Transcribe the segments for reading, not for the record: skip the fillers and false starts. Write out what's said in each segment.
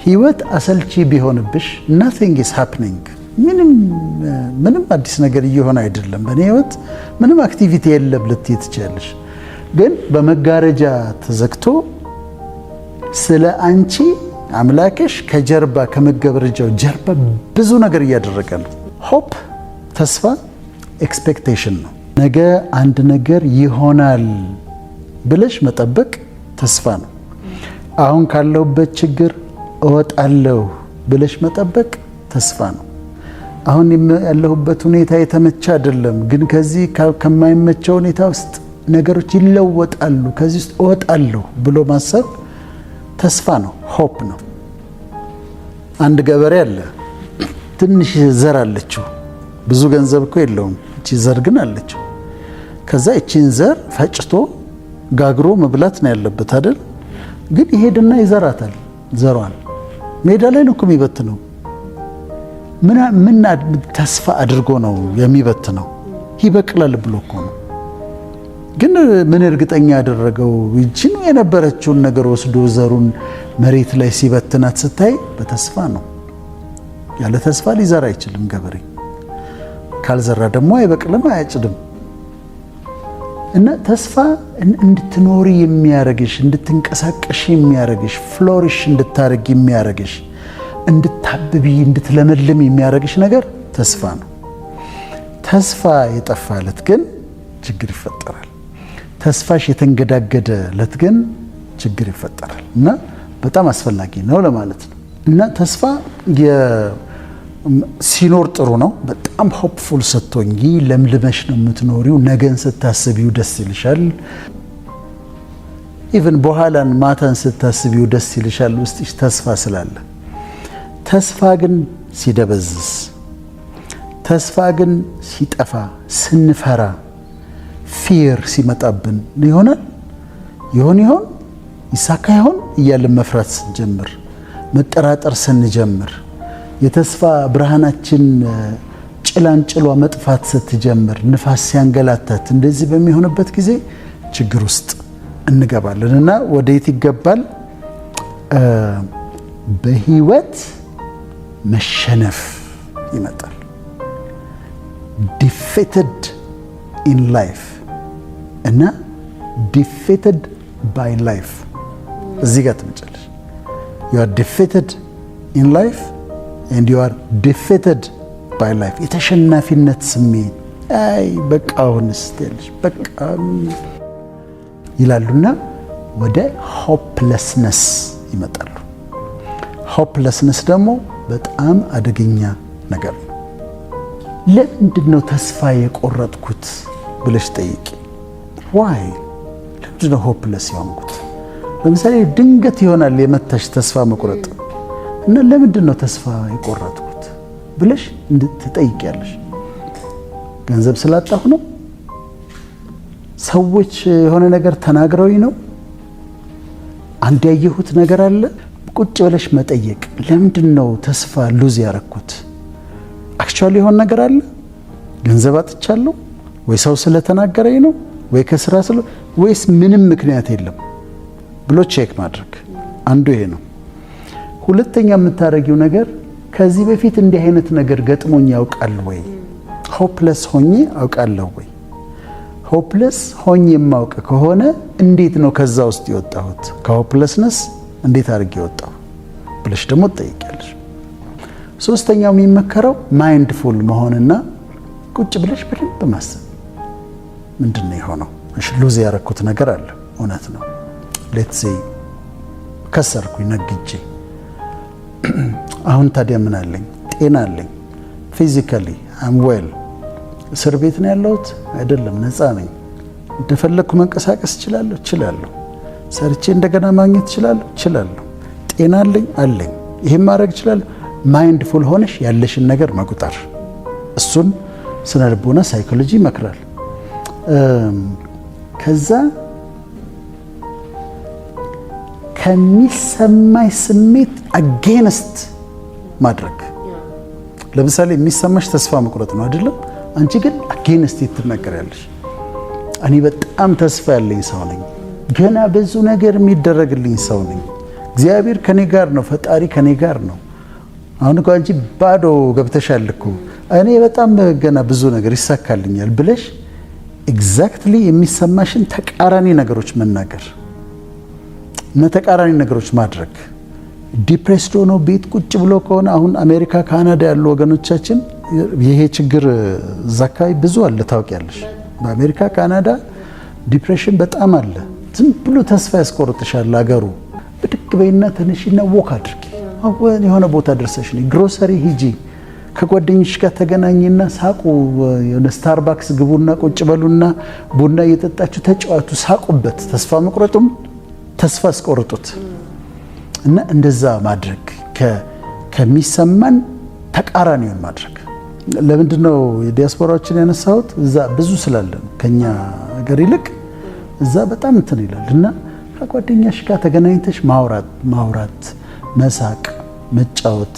ህይወት አሰልቺ ቢሆንብሽ nothing is happening ምንም አዲስ ነገር እየሆነ አይደለም። በኔ ህይወት ምንም አክቲቪቲ የለም ልትይ ትችያለሽ። ግን በመጋረጃ ተዘግቶ ስለ አንቺ አምላክሽ ከጀርባ ከመጋረጃው ጀርባ ብዙ ነገር እያደረገ ነው። ሆፕ ተስፋ ኤክስፔክቴሽን ነው። ነገ አንድ ነገር ይሆናል ብለሽ መጠበቅ ተስፋ ነው። አሁን ካለውበት ችግር እወጣለሁ ብለሽ መጠበቅ ተስፋ ነው። አሁን ያለሁበት ሁኔታ የተመቸ አይደለም፣ ግን ከዚህ ከማይመቸው ሁኔታ ውስጥ ነገሮች ይለወጣሉ፣ ከዚህ ውስጥ እወጣለሁ ብሎ ማሰብ ተስፋ ነው፣ ሆፕ ነው። አንድ ገበሬ አለ፣ ትንሽ ዘር አለችው፣ ብዙ ገንዘብ እኮ የለውም፣ እቺ ዘር ግን አለችው። ከዛ እቺን ዘር ፈጭቶ ጋግሮ መብላት ነው ያለበት አይደል? ግን ይሄድና ይዘራታል። ዘሯን ሜዳ ላይ ነው እኮ የሚበትነው። ምን ተስፋ አድርጎ ነው የሚበትነው? ይበቅላል ብሎ እኮ ነው። ግን ምን እርግጠኛ ያደረገው? ይቺን የነበረችውን ነገር ወስዶ ዘሩን መሬት ላይ ሲበትናት ስታይ በተስፋ ነው። ያለ ተስፋ ሊዘራ አይችልም ገበሬ። ካልዘራ ደግሞ አይበቅልም፣ አያጭድም። እና ተስፋ እንድትኖሪ የሚያረግሽ፣ እንድትንቀሳቀሽ የሚያረግሽ፣ ፍሎሪሽ እንድታረግ የሚያረግሽ፣ እንድታብቢ እንድትለመልም የሚያረግሽ ነገር ተስፋ ነው። ተስፋ የጠፋለት ግን ችግር ይፈጠራል። ተስፋሽ የተንገዳገደለት ግን ችግር ይፈጠራል። እና በጣም አስፈላጊ ነው ለማለት ነው። እና ተስፋ ሲኖር ጥሩ ነው። በጣም ሆፕፉል ስትሆኚ ለምልመሽ ነው የምትኖሪው። ነገን ስታስቢው ደስ ይልሻል። ኢቭን በኋላን ማታን ስታስቢው ደስ ይልሻል ውስጥሽ ተስፋ ስላለ። ተስፋ ግን ሲደበዝዝ፣ ተስፋ ግን ሲጠፋ፣ ስንፈራ፣ ፊር ሲመጣብን ይሆናል ይሆን ይሳካ ይሆን እያልን መፍራት ስንጀምር፣ መጠራጠር ስንጀምር፣ የተስፋ ብርሃናችን ጭላንጭሏ መጥፋት ስትጀምር፣ ንፋስ ሲያንገላታት፣ እንደዚህ በሚሆንበት ጊዜ ችግር ውስጥ እንገባለን። እና ወዴት ይገባል? በህይወት መሸነፍ ይመጣል። defeated in life እና defeated by life እዚህ ጋር ትመጫለሽ። you are defeated in life and you are defeated by life። የተሸናፊነት ስሜት አይ በቃ አሁንስ ትልሽ በቃ ይላሉና ወደ ሆፕለስነስ ይመጣሉ። ሆፕለስነስ ደግሞ በጣም አደገኛ ነገር ነው። ለምንድን ነው ተስፋ የቆረጥኩት ብለሽ ጠይቂ። ዋይ ለምንድን ነው ሆፕለስ የሆንኩት? ለምሳሌ ድንገት ይሆናል የመታሽ ተስፋ መቁረጥ እና ለምንድን ነው ተስፋ የቆረጥኩት ብለሽ እንድትጠይቂያለሽ። ገንዘብ ስላጣሁ ነው? ሰዎች የሆነ ነገር ተናግረውኝ ነው? አንድ ያየሁት ነገር አለ? ቁጭ ብለሽ መጠየቅ። ለምንድን ነው ተስፋ ሉዝ ያረኩት? አክቹዋሊ የሆነ ነገር አለ? ገንዘብ አጥቻለሁ ወይ ሰው ስለተናገረኝ ነው ወይ ከስራ ወይስ ምንም ምክንያት የለም ብሎ ቼክ ማድረግ አንዱ ይሄ ነው። ሁለተኛ የምታደርጊው ነገር ከዚህ በፊት እንዲህ አይነት ነገር ገጥሞኝ ያውቃል ወይ? ሆፕለስ ሆኜ አውቃለሁ ወይ? ሆፕለስ ሆኜ የማውቅ ከሆነ እንዴት ነው ከዛ ውስጥ የወጣሁት? ከሆፕለስነስ እንዴት አድርጌ ወጣሁ ብለሽ ደግሞ ትጠይቂያለሽ። ሶስተኛው የሚመከረው ማይንድፉል መሆንና ቁጭ ብለሽ በደንብ ማሰብ። ምንድነው የሆነው? እሺ ሉዝ ያረኩት ነገር አለ፣ እውነት ነው። ሌትስ ሴይ ከሰርኩኝ ነግጄ፣ አሁን ታዲያ ምን አለኝ? ጤና አለኝ። ፊዚካሊ አም ዌል። እስር ቤት ነው ያለሁት አይደለም፣ ነፃ ነኝ። እንደፈለኩ መንቀሳቀስ እችላለሁ። ሰርቼ እንደገና ማግኘት እችላለሁ። ጤና አለኝ። ይሄን ማድረግ እችላለሁ። ማይንድፉል ሆነሽ ያለሽን ነገር መቁጠር፣ እሱን ስነ ልቦና ሳይኮሎጂ ይመክራል። ከዛ ከሚሰማሽ ስሜት አጌንስት ማድረግ። ለምሳሌ የሚሰማሽ ተስፋ መቁረጥ ነው አይደለም? አንቺ ግን አጌንስት ትናገሪያለሽ። እኔ በጣም ተስፋ ያለኝ ሰው ነኝ፣ ገና ብዙ ነገር የሚደረግልኝ ሰው ነኝ፣ እግዚአብሔር ከኔ ጋር ነው፣ ፈጣሪ ከኔ ጋር ነው። አሁን እንኳን እንጂ ባዶ ገብተሻል እኮ እኔ በጣም ገና ብዙ ነገር ይሳካልኛል ብለሽ ኤግዛክትሊ የሚሰማሽን ተቃራኒ ነገሮች መናገር እና ተቃራኒ ነገሮች ማድረግ። ዲፕሬስድ ሆኖ ቤት ቁጭ ብሎ ከሆነ አሁን አሜሪካ፣ ካናዳ ያሉ ወገኖቻችን ይሄ ችግር እዛ አካባቢ ብዙ አለ ታውቂያለሽ። በአሜሪካ ካናዳ ዲፕሬሽን በጣም አለ። ዝም ብሎ ተስፋ ያስቆርጥሻል አገሩ። ብድግ በይና ተነሽና ወክ አድርጊ። የሆነ ቦታ ደርሰሽ ነው ግሮሰሪ ሂጂ፣ ከጓደኞች ጋር ተገናኝና ሳቁ። የሆነ ስታርባክስ ግቡና ቁጭ በሉና ቡና እየጠጣችሁ ተጫዋቱ፣ ሳቁበት። ተስፋ መቁረጡም ተስፋ አስቆርጡት እና እንደዛ ማድረግ ከሚሰማን ተቃራኒውን ማድረግ። ለምንድነው የዲያስፖራዎችን ያነሳሁት? እዛ ብዙ ስላለን ከኛ ሀገር ይልቅ እዛ በጣም እንትን ይላል እና ከጓደኛሽ ጋር ተገናኝተሽ ማውራት፣ መሳቅ፣ መጫወት፣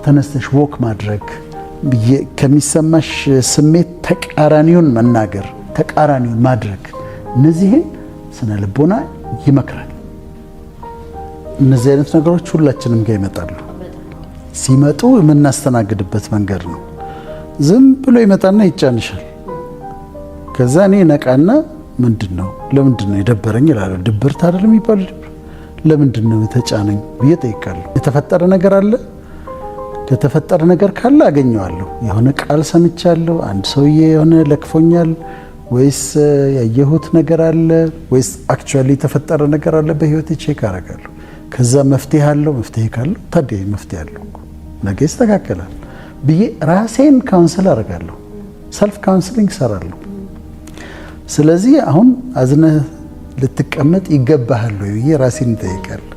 ተነስተሽ ወክ ማድረግ፣ ከሚሰማሽ ስሜት ተቃራኒውን መናገር፣ ተቃራኒውን ማድረግ፣ እነዚህን ስነ ልቦና ይመክራል። እነዚህ አይነት ነገሮች ሁላችንም ጋር ይመጣሉ። ሲመጡ የምናስተናግድበት መንገድ ነው። ዝም ብሎ ይመጣና ይጫንሻል። ከዛ እኔ ነቃና ምንድነው ለምንድነው የደበረኝ እላለሁ። ድብርት አይደለም የሚባለው፣ ለምንድነው የተጫነኝ ብዬ እጠይቃለሁ። የተፈጠረ ነገር አለ። ከተፈጠረ ነገር ካለ አገኘዋለሁ። የሆነ ቃል ሰምቻለሁ፣ አንድ ሰውዬ የሆነ ለክፎኛል፣ ወይስ ያየሁት ነገር አለ፣ ወይስ አክቹአሊ የተፈጠረ ነገር አለ በህይወቴ ቼክ አደርጋለሁ። ከዛ መፍትሄ አለው። መፍትሄ ካለው ታዲያ መፍትሄ አለው ነገ ይስተካከላል ብዬ ራሴን ካውንስል አደርጋለሁ። ሰልፍ ካውንስሊንግ እሰራለሁ። ስለዚህ አሁን አዝነህ ልትቀመጥ ይገባሃል ወይ ብዬ ራሴን እጠይቃለሁ።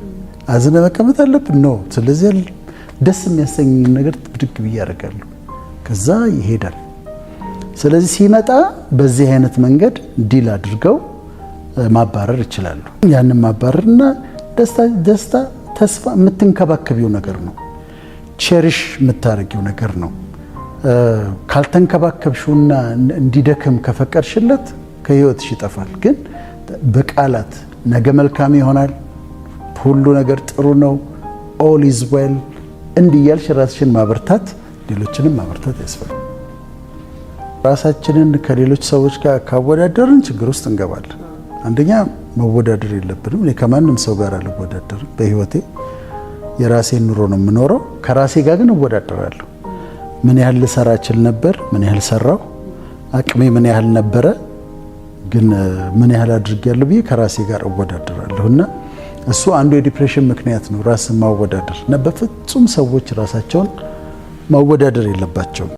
አዝነህ መቀመጥ አለብን ነው። ስለዚህ ደስ የሚያሰኝ ነገር ብድግ ብዬ አደርጋለሁ። ከዛ ይሄዳል። ስለዚህ ሲመጣ በዚህ አይነት መንገድ ዲል አድርገው ማባረር ይችላሉ። ያንን ማባረርና ደስታ ተስፋ የምትንከባከቢው ነገር ነው። ቼሪሽ የምታረጊው ነገር ነው። ካልተንከባከብሽውና እንዲደክም ከፈቀድሽለት ከህይወትሽ ይጠፋል። ግን በቃላት ነገ መልካም ይሆናል፣ ሁሉ ነገር ጥሩ ነው፣ ኦል ኢዝ ዌል እንዲያልሽ ራስሽን ማበርታት፣ ሌሎችንም ማበርታት ያስፈልጋል። ራሳችንን ከሌሎች ሰዎች ጋር ካወዳደርን ችግር ውስጥ እንገባለን። አንደኛ መወዳደር የለብንም። እኔ ከማንም ሰው ጋር አልወዳደርም። በህይወቴ የራሴን ኑሮ ነው የምኖረው። ከራሴ ጋር ግን እወዳደራለሁ። ምን ያህል ልሰራ እችል ነበር? ምን ያህል ሰራው? አቅሜ ምን ያህል ነበረ? ግን ምን ያህል አድርጌያለሁ ብዬ ከራሴ ጋር እወዳደራለሁ። እና እሱ አንዱ የዲፕሬሽን ምክንያት ነው፣ ራስን ማወዳደር እና በፍጹም ሰዎች ራሳቸውን ማወዳደር የለባቸውም።